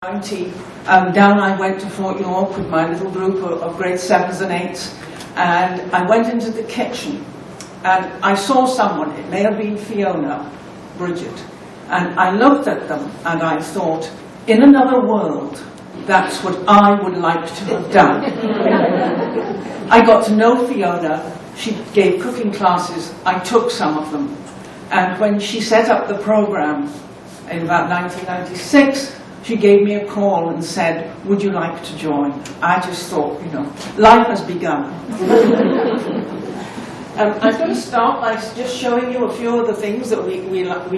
Down I went to Fort York with my little group of grade 7s and 8s, and I went into the kitchen and I saw someone, it may have been Fiona, Bridget, and I looked at them and I thought, in another world, that's what I would like to have done. I got to know Fiona, she gave cooking classes, I took some of them, and when she set up the program in about 1996, she gave me a call and said, would you like to join? I just thought, you know, life has begun. I'm going to start by just showing you a few of the things that we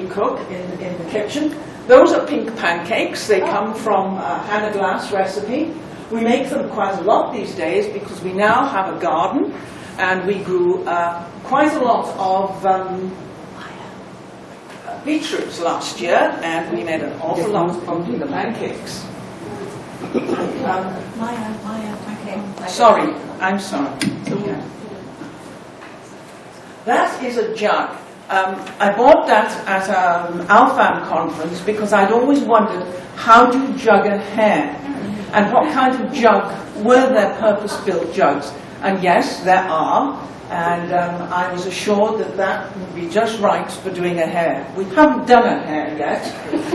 cook in the kitchen. Those are pink pancakes. They come from a Hannah Glass recipe. We make them quite a lot these days because we now have a garden and we grew quite a lot of beetroots last year, and we made an awful lot of the pancakes. Sorry, I'm sorry. Yeah. That is a jug. I bought that at an OWHN conference because I'd always wondered how do you jug a hare, and what kind of jug were there purpose-built jugs? And yes, there are. And I was assured that that would be just right for doing a hare. We haven't done a hare yet,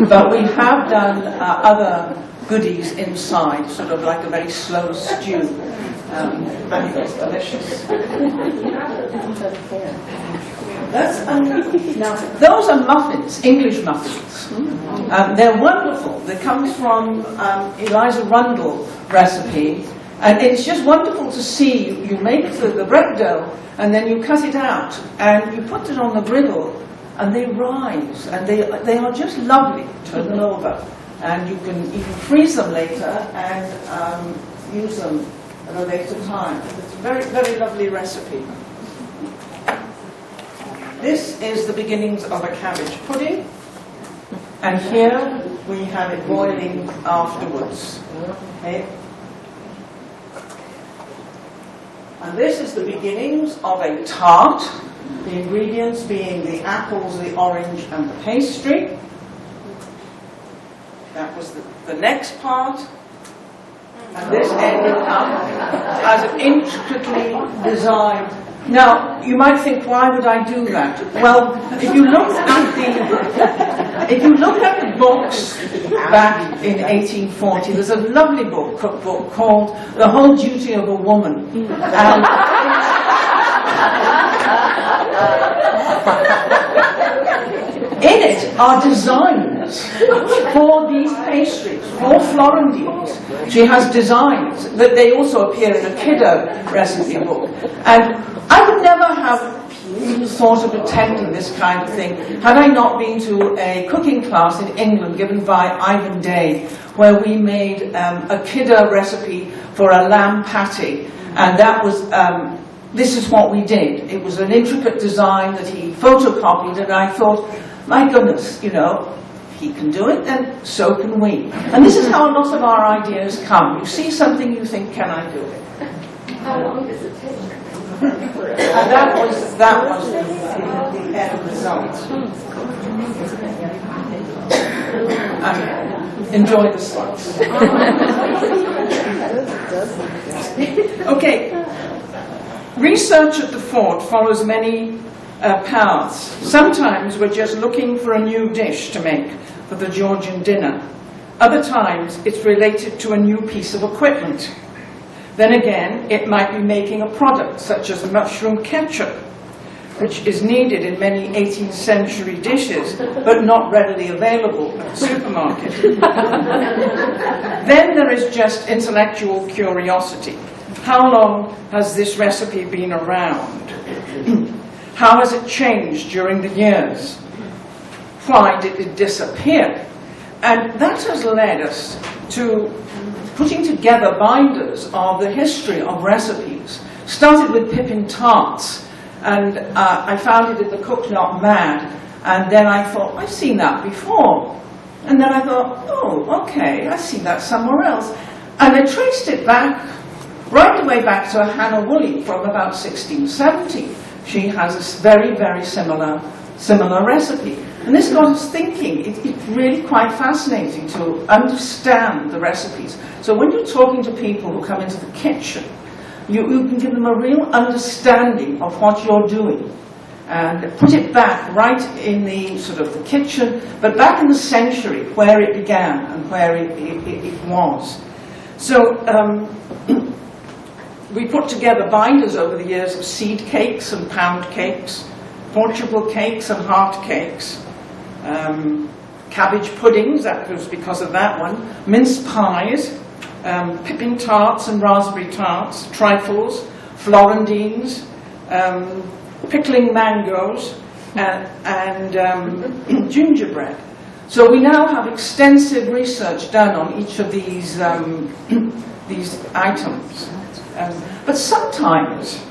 but we have done other goodies inside, sort of like a very slow stew. And it's delicious. Those are muffins, English muffins. They're wonderful. They come from Eliza Rundle recipe. And it's just wonderful to see, you make the bread dough, and then you cut it out, and you put it on the griddle, and they rise, and they are just lovely. Turn them over. And you can even freeze them later, and use them at a later time. It's a very, very lovely recipe. This is the beginnings of a cabbage pudding, and here we have it boiling afterwards. Okay. And this is the beginnings of a tart, the ingredients being the apples, the orange, and the pastry. That was the next part. And this ended up as an intricately designed. Now, you might think, why would I do that? Well, if you look at the books back in 1840, there's a lovely cookbook called The Whole Duty of a Woman. And in it are designs for these pastries, for Florentines. She has designs that they also appear in a kiddo recipe book. And I would never have even thought of attending this kind of thing had I not been to a cooking class in England given by Ivan Day, where we made a kiddo recipe for a lamb patty. And that was, this is what we did. It was an intricate design that he photocopied, and I thought, my goodness, you know, if he can do it, then so can we. And this is how a lot of our ideas come. You see something, you think, can I do it? How long does it take? And that was the end result. Enjoy the slides. Okay. Research at the fort follows many paths. Sometimes we're just looking for a new dish to make for the Georgian dinner. Other times it's related to a new piece of equipment. Then again, it might be making a product such as mushroom ketchup, which is needed in many 18th century dishes, but not readily available at the supermarket. Then there is just intellectual curiosity. How long has this recipe been around? How has it changed during the years? Why did it disappear? And that has led us to putting together binders of the history of recipes. Started with Pippin tarts, and I found it in the Cook Not Mad, and then I thought, I've seen that before. And then I thought, oh, okay, I've seen that somewhere else. And I traced it back, right the way back to Hannah Woolley from about 1670. She has a very, very similar recipe. And this got us thinking. It's really quite fascinating to understand the recipes. So when you're talking to people who come into the kitchen, you can give them a real understanding of what you're doing. And put it back right in the sort of the kitchen, but back in the century where it began and where it was. So we put together binders over the years of seed cakes and pound cakes, Portugal cakes and heart cakes, cabbage puddings, that was because of that one, mince pies, pippin tarts and raspberry tarts, trifles, florentines, pickling mangoes, and gingerbread. So we now have extensive research done on each of these items. But sometimes,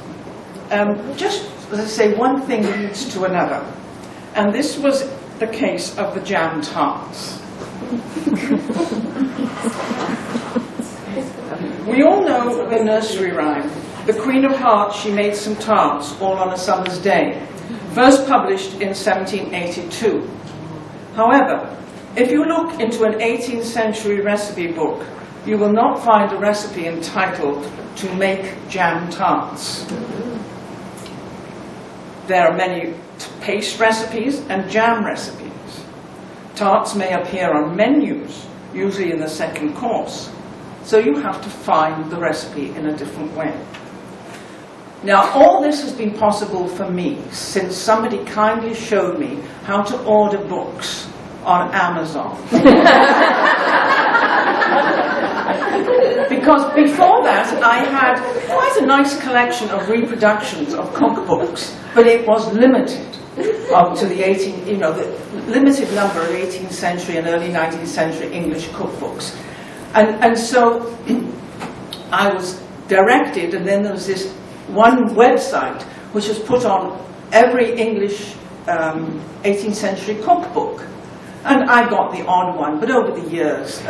just as I say, one thing leads to another. And this was the case of the jam tarts. We all know the nursery rhyme. The Queen of Hearts, she made some tarts all on a summer's day. First published in 1782. However, if you look into an 18th century recipe book, you will not find a recipe entitled "To Make Jam Tarts." There are many paste recipes and jam recipes. Tarts may appear on menus, usually in the second course, so you have to find the recipe in a different way. Now, all this has been possible for me since somebody kindly showed me how to order books on Amazon. Because before that, I had quite a nice collection of reproductions of cookbooks, but it was limited to the limited number of 18th century and early 19th century English cookbooks. And so I was directed, and then there was this one website which has put on every English 18th century cookbook. And I got the odd one, but over the years,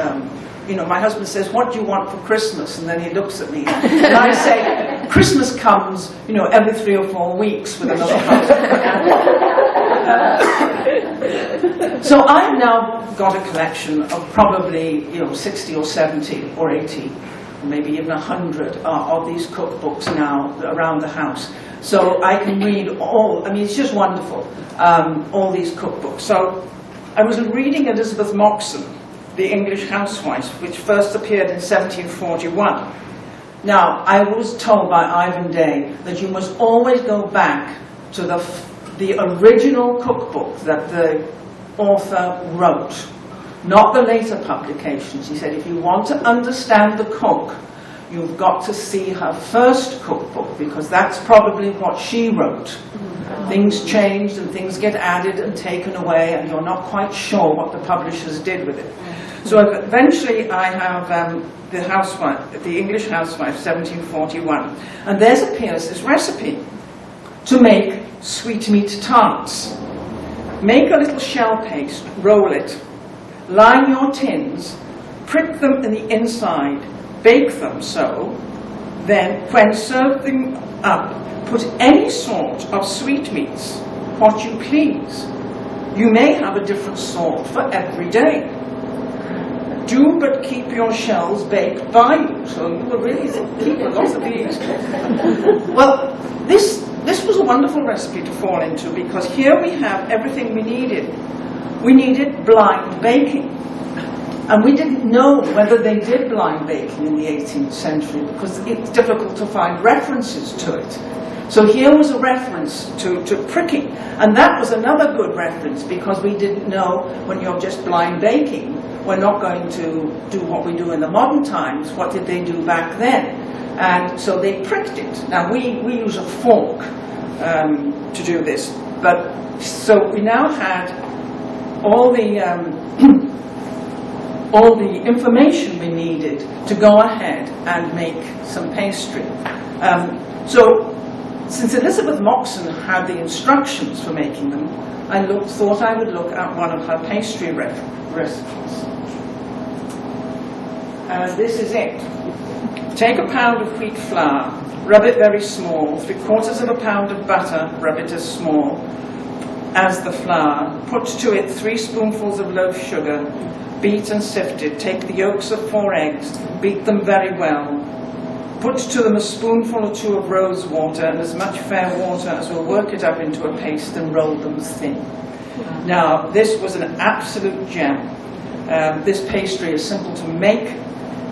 my husband says, "What do you want for Christmas?" And then he looks at me, and I say, "Christmas comes, every 3 or 4 weeks with another husband." So I've now got a collection of probably, 60 or 70 or 80, maybe even 100 of these cookbooks now around the house. So I can read all, it's just wonderful, all these cookbooks. So I was reading Elizabeth Moxon, The English Housewife, which first appeared in 1741. Now, I was told by Ivan Day that you must always go back to the original cookbook that the author wrote, not the later publications. He said, if you want to understand the cook, you've got to see her first cookbook, because that's probably what she wrote. Things changed and things get added and taken away, and you're not quite sure what the publishers did with it. So eventually I have the English Housewife, 1741. And there appears this recipe to make sweetmeat tarts. Make a little shell paste, roll it, line your tins, prick them in the inside, bake them so, then when serving up, put any sort of sweetmeats, what you please. You may have a different sort for every day. Do but keep your shells baked by you, so you will really keep a lot of these. Well, this was a wonderful recipe to fall into, because here we have everything we needed. We needed blind baking. And we didn't know whether they did blind baking in the 18th century, because it's difficult to find references to it. So here was a reference to pricking, and that was another good reference, because we didn't know, when you're just blind baking, we're not going to do what we do in the modern times. What did they do back then? And so they pricked it. Now we use a fork to do this, but so we now had all the information we needed to go ahead and make some pastry. So since Elizabeth Moxon had the instructions for making them, I thought I would look at one of her pastry recipes. This is it. Take a pound of wheat flour, rub it very small, 3/4 of a pound of butter, rub it as small. as the flour. Put to it 3 spoonfuls of loaf sugar, beat and sift it. Take the yolks of 4 eggs, beat them very well. Put to them a spoonful or 2 of rose water and as much fair water as will work it up into a paste and roll them thin. Now, this was an absolute gem. This pastry is simple to make,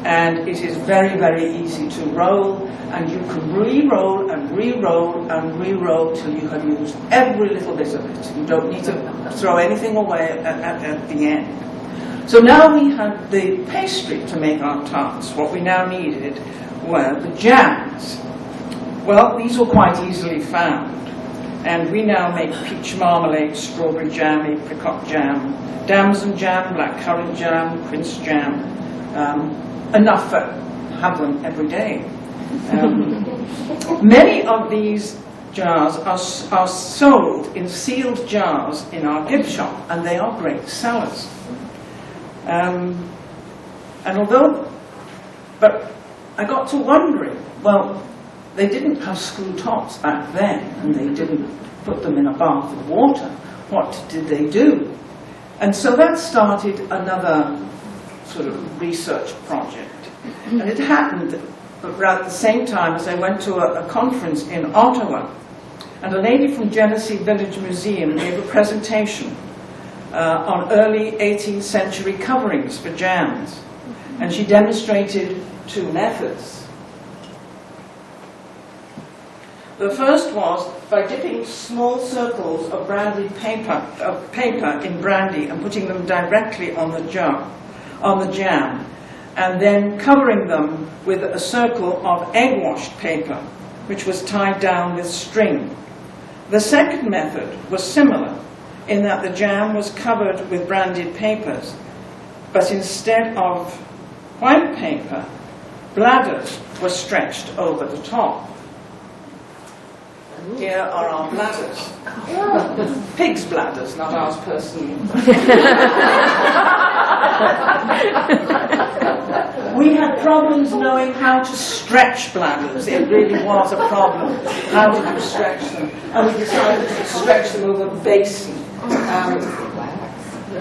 and it is very, very easy to roll, and you can re-roll and re-roll and re-roll till you have used every little bit of it. You don't need to throw anything away at the end. So now we had the pastry to make our tarts. What we now needed were the jams. Well, these were quite easily found. And we now make peach marmalade, strawberry jam, apricot jam, damson jam, blackcurrant jam, quince jam. Enough to have them every day. Many of these jars are sold in sealed jars in our gift shop, and they are great sellers. And but I got to wondering, well, they didn't have screw tops back then, and they didn't put them in a bath of water. What did they do? And so that started another sort of research project. And it happened around the same time as I went to a conference in Ottawa, and a lady from Genesee Village Museum gave a presentation on early 18th century coverings for jams. And she demonstrated 2 methods. The first was by dipping small circles of brandied paper in brandy and putting them directly on the jam, and then covering them with a circle of egg-washed paper, which was tied down with string. The second method was similar, in that the jam was covered with brandied papers, but instead of white paper, bladders were stretched over the top. Here are our bladders. Pigs' bladders, not ours personally. We had problems knowing how to stretch bladders. It really was a problem. How did you stretch them? And we decided to stretch them over a basin.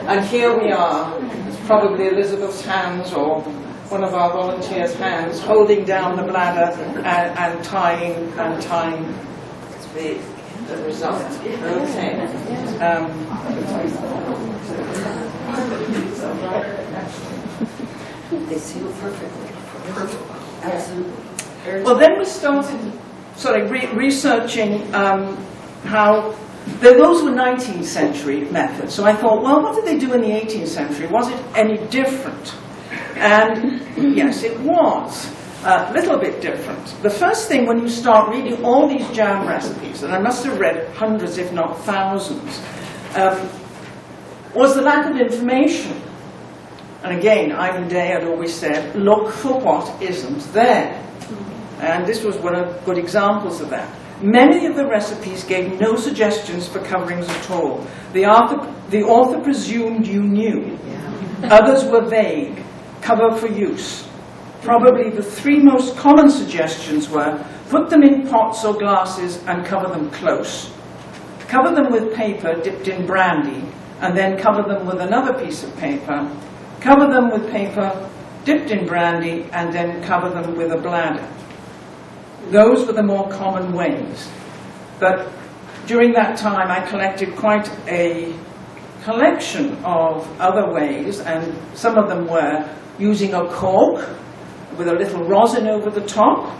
And here we are. It's probably Elizabeth's hands or one of our volunteers' hands holding down the bladder and tying the result. Okay. They seal perfectly. Absolutely. Well, then we started researching how those were 19th century methods. So I thought, well, what did they do in the 18th century? Was it any different? And yes, it was. A little bit different. The first thing when you start reading all these jam recipes, and I must have read hundreds if not thousands, was the lack of information. And again, Ivan Day had always said, look for what isn't there. And this was one of good examples of that. Many of the recipes gave no suggestions for coverings at all. The author presumed you knew. Others were vague. Cover for use. Probably the 3 most common suggestions were, put them in pots or glasses and cover them close. Cover them with paper dipped in brandy, and then cover them with another piece of paper. Cover them with paper dipped in brandy, and then cover them with a bladder. Those were the more common ways. But during that time, I collected quite a collection of other ways, and some of them were using a cork with a little rosin over the top,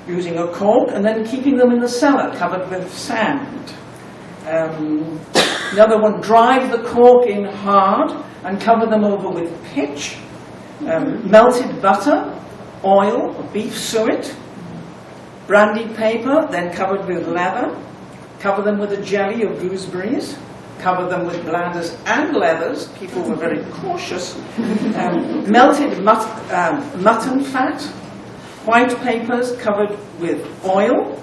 using a cork, and then keeping them in the cellar covered with sand. Another one, drive the cork in hard and cover them over with pitch. Melted butter, oil, or beef suet, brandied paper, then covered with leather. Cover them with a jelly of gooseberries. Cover them with bladders and leathers. People were very cautious. Melted mutton fat, white papers covered with oil,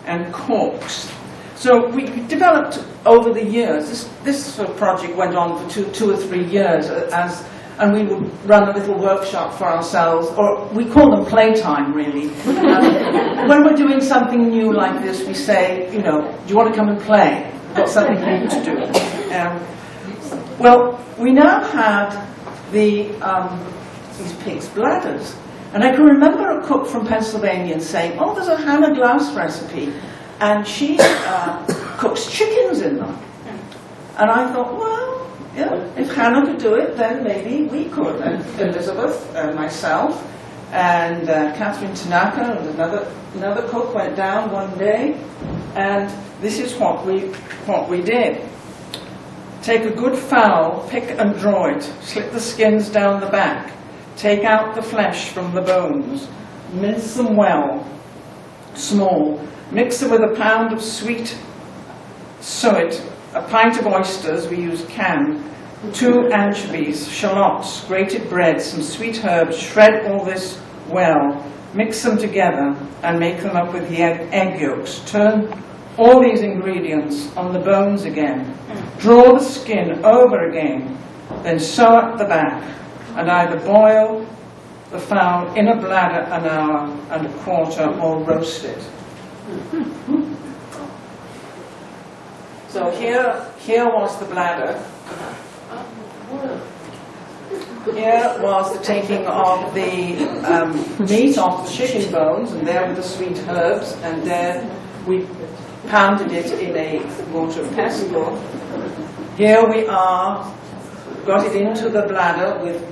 and corks. So we developed over the years. This sort of project went on for two or 3 years, and we would run a little workshop for ourselves, or we call them playtime, really. When we're doing something new like this, we say, do you want to come and play? got something for you to do. Well, we now had these pig's bladders. And I can remember a cook from Pennsylvania saying, oh, there's a Hannah Glass recipe, and she cooks chickens in them. And I thought, well, yeah, if Hannah could do it, then maybe we could. And Elizabeth and myself and Catharine Tanaka and another cook went down one day, and this is what we did. Take a good fowl, pick and draw it, slip the skins down the back, take out the flesh from the bones, mince them well, small, mix them with a pound of sweet suet, a pint of oysters, we use canned, 2 anchovies, shallots, grated bread, some sweet herbs, shred all this well, mix them together and make them up with the egg yolks. Turn all these ingredients on the bones again, draw the skin over again, then sew up the back, and either boil the fowl in a bladder an hour and a quarter or roast it. So here was the bladder. Here was the taking of the meat off the chicken bones, and there were the sweet herbs, and there we pounded it in a mortar and pestle. Here we are, got it into the bladder with